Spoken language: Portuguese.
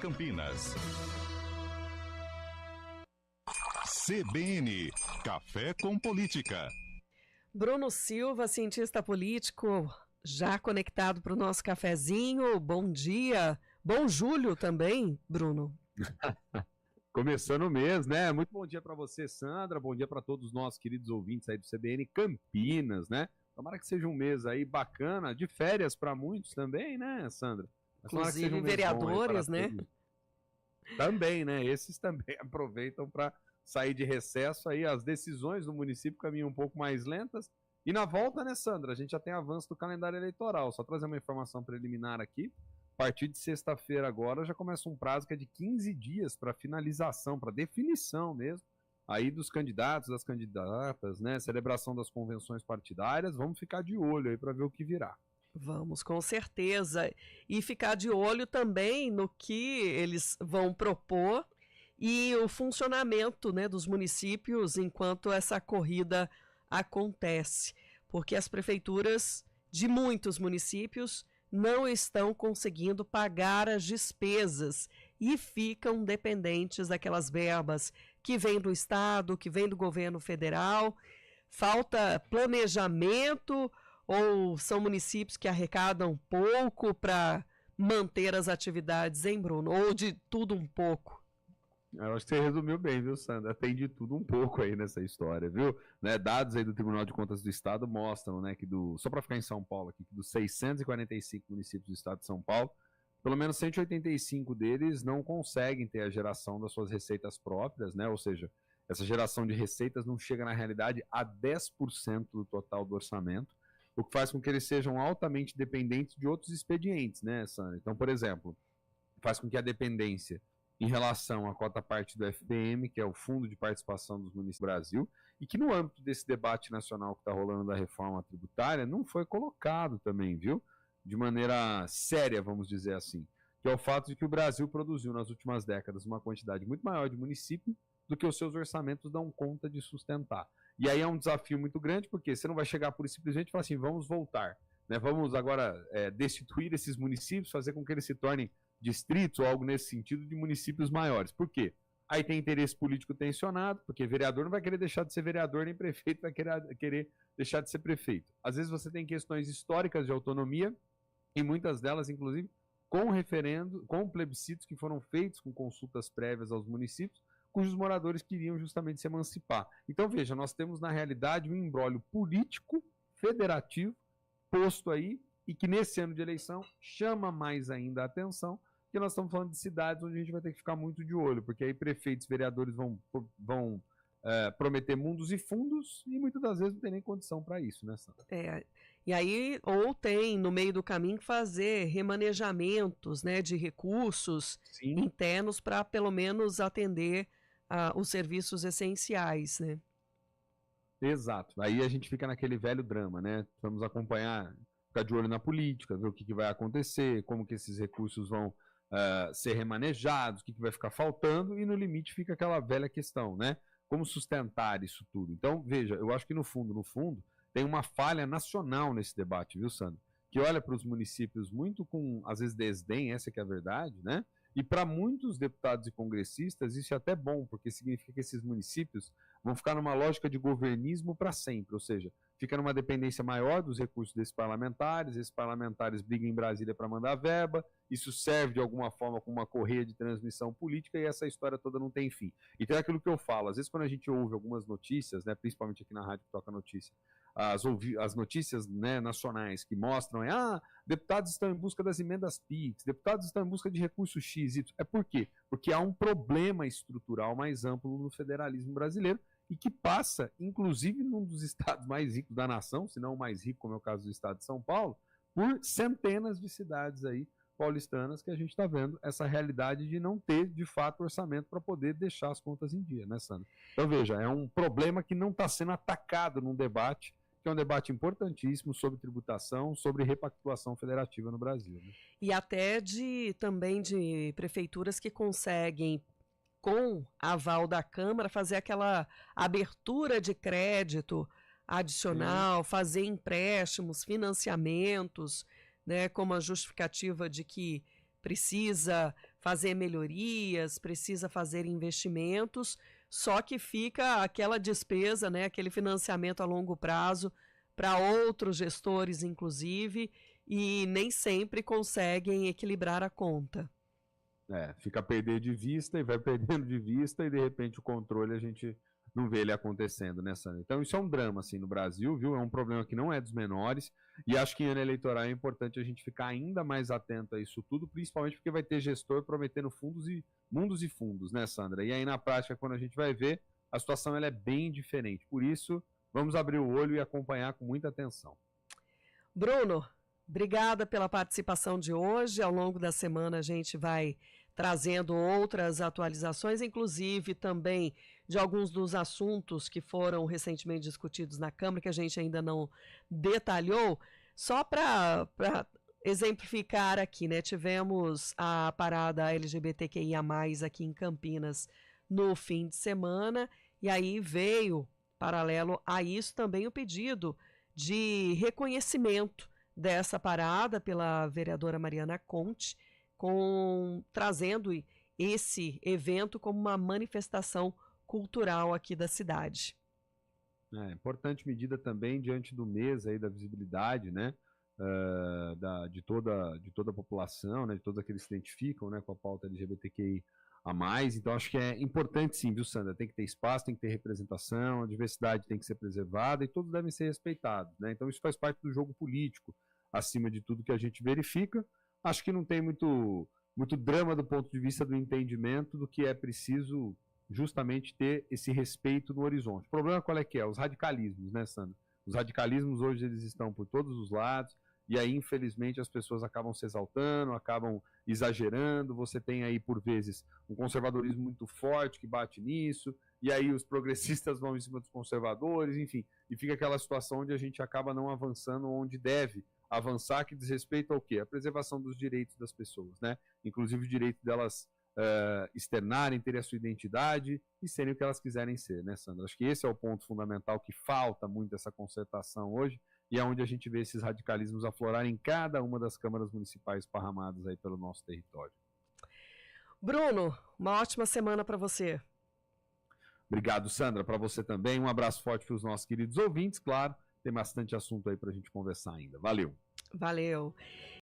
Campinas. CBN, Café com Política. Bruno Silva, cientista político, já conectado para o nosso cafezinho. Bom dia. Bom julho também, Bruno. Começando o mês, né? Muito bom dia para você, Sandra. Bom dia para todos os nossos queridos ouvintes aí do CBN Campinas, né? Tomara que seja um mês aí bacana, de férias para muitos também, né, Sandra? Mas inclusive vereadores, né? Todos. Também, né? Esses também aproveitam para sair de recesso aí. As decisões do município caminham um pouco mais lentas. E na volta, né, Sandra? A gente já tem avanço do calendário eleitoral. Só trazer uma informação preliminar aqui. A partir de sexta-feira agora já começa um prazo que é de 15 dias para finalização, para definição mesmo, aí dos candidatos, das candidatas, né? Celebração das convenções partidárias. Vamos ficar de olho aí para ver o que virá. Vamos, com certeza. E ficar de olho também no que eles vão propor e o funcionamento, né, dos municípios enquanto essa corrida acontece. Porque as prefeituras de muitos municípios não estão conseguindo pagar as despesas e ficam dependentes daquelas verbas que vêm do Estado, que vêm do governo federal. Falta planejamento ou são municípios que arrecadam pouco para manter as atividades, hein, Bruno? Ou de tudo um pouco? Eu acho que você resumiu bem, viu, Sandra? Tem de tudo um pouco aí nessa história, viu? Né, dados aí do Tribunal de Contas do Estado mostram, né, que só para ficar em São Paulo aqui, que dos 645 municípios do Estado de São Paulo, pelo menos 185 deles não conseguem ter a geração das suas receitas próprias, né? Ou seja, essa geração de receitas não chega na realidade a 10% do total do orçamento, o que faz com que eles sejam altamente dependentes de outros expedientes, né, Sandra? Então, por exemplo, faz com que a dependência em relação à cota-parte do FPM, que é o Fundo de Participação dos Municípios do Brasil, e que no âmbito desse debate nacional que está rolando da reforma tributária, não foi colocado também, viu? De maneira séria, vamos dizer assim, que é o fato de que o Brasil produziu nas últimas décadas uma quantidade muito maior de municípios do que os seus orçamentos dão conta de sustentar. E aí é um desafio muito grande, porque você não vai chegar por simplesmente falar assim, vamos voltar, né? Vamos agora destituir esses municípios, fazer com que eles se tornem distritos ou algo nesse sentido de municípios maiores. Por quê? Aí tem interesse político tensionado, porque vereador não vai querer deixar de ser vereador, nem prefeito vai querer deixar de ser prefeito. Às vezes você tem questões históricas de autonomia, e muitas delas, inclusive, com referendo, com plebiscitos que foram feitos com consultas prévias aos municípios, cujos moradores queriam justamente se emancipar. Então, veja, nós temos na realidade um imbróglio político, federativo, posto aí, e que nesse ano de eleição chama mais ainda a atenção, porque nós estamos falando de cidades onde a gente vai ter que ficar muito de olho, porque aí prefeitos e vereadores vão prometer mundos e fundos, e muitas das vezes não tem nem condição para isso, né, Sandra? E aí, ou tem no meio do caminho que fazer remanejamentos, né, de recursos internos para pelo menos atender os serviços essenciais, né? Exato. Aí a gente fica naquele velho drama, né? Vamos acompanhar, ficar de olho na política, ver o que vai acontecer, como que esses recursos vão ser remanejados, o que vai ficar faltando, e no limite fica aquela velha questão, né? Como sustentar isso tudo? Então, veja, eu acho que no fundo, tem uma falha nacional nesse debate, viu, Sandro? Que olha para os municípios muito com, às vezes, desdém, essa que é a verdade, né? E para muitos deputados e congressistas, isso é até bom, porque significa que esses municípios vão ficar numa lógica de governismo para sempre, ou seja, fica numa dependência maior dos recursos desses parlamentares, esses parlamentares brigam em Brasília para mandar verba, isso serve de alguma forma como uma correia de transmissão política e essa história toda não tem fim. Então é aquilo que eu falo, às vezes quando a gente ouve algumas notícias, né, principalmente aqui na rádio que toca notícia, as notícias, né, nacionais que mostram deputados estão em busca das emendas PIX, deputados estão em busca de recursos X, Y. É por quê? Porque há um problema estrutural mais amplo no federalismo brasileiro e que passa, inclusive, num dos estados mais ricos da nação, se não o mais rico, como é o caso do estado de São Paulo, por centenas de cidades aí paulistanas que a gente está vendo essa realidade de não ter, de fato, orçamento para poder deixar as contas em dia, né, Sandra? Então, veja, é um problema que não está sendo atacado num debate, que é um debate importantíssimo sobre tributação, sobre repactuação federativa no Brasil. Né? E até também de prefeituras que conseguem, com aval da Câmara, fazer aquela abertura de crédito adicional, fazer empréstimos, financiamentos, né, como a justificativa de que precisa fazer melhorias, precisa fazer investimentos, só que fica aquela despesa, né, aquele financiamento a longo prazo para outros gestores, inclusive, e nem sempre conseguem equilibrar a conta. Fica a perder de vista e vai perdendo de vista e de repente o controle a gente não vê ele acontecendo, né, Sandra? Então isso é um drama, assim, no Brasil, viu? É um problema que não é dos menores e acho que em ano eleitoral é importante a gente ficar ainda mais atento a isso tudo, principalmente porque vai ter gestor prometendo mundos e fundos, né, Sandra? E aí na prática, quando a gente vai ver, a situação ela é bem diferente. Por isso, vamos abrir o olho e acompanhar com muita atenção. Bruno, obrigada pela participação de hoje. Ao longo da semana a gente vai trazendo outras atualizações, inclusive também de alguns dos assuntos que foram recentemente discutidos na Câmara, que a gente ainda não detalhou. Só para exemplificar aqui, né? Tivemos a parada LGBTQIA+, aqui em Campinas no fim de semana, e aí veio, paralelo a isso, também o pedido de reconhecimento dessa parada pela vereadora Mariana Conte, trazendo esse evento como uma manifestação cultural aqui da cidade. Importante medida também diante do mês aí da visibilidade, né, de toda a população, né, de todos aqueles que se identificam, né, com a pauta LGBTQI a mais. Então acho que é importante sim, viu, Sandra? Tem que ter espaço, tem que ter representação, a diversidade tem que ser preservada e todos devem ser respeitados, né? Então isso faz parte do jogo político, acima de tudo que a gente verifica. Acho que não tem muito drama do ponto de vista do entendimento do que é preciso justamente ter esse respeito no horizonte. O problema qual é que é? Os radicalismos, né, Sandra? Os radicalismos hoje eles estão por todos os lados e aí, infelizmente, as pessoas acabam se exaltando, acabam exagerando. Você tem aí, por vezes, um conservadorismo muito forte que bate nisso, e aí os progressistas vão em cima dos conservadores, enfim, e fica aquela situação onde a gente acaba não avançando onde deve avançar, que diz respeito ao quê? A preservação dos direitos das pessoas, né? Inclusive o direito delas externarem, terem a sua identidade e serem o que elas quiserem ser, né, Sandra? Acho que esse é o ponto fundamental, que falta muito essa concertação hoje, e é onde a gente vê esses radicalismos aflorarem em cada uma das câmaras municipais esparramadas aí pelo nosso território. Bruno, uma ótima semana para você. Obrigado, Sandra, para você também. Um abraço forte para os nossos queridos ouvintes, claro. Tem bastante assunto aí para a gente conversar ainda. Valeu. Valeu.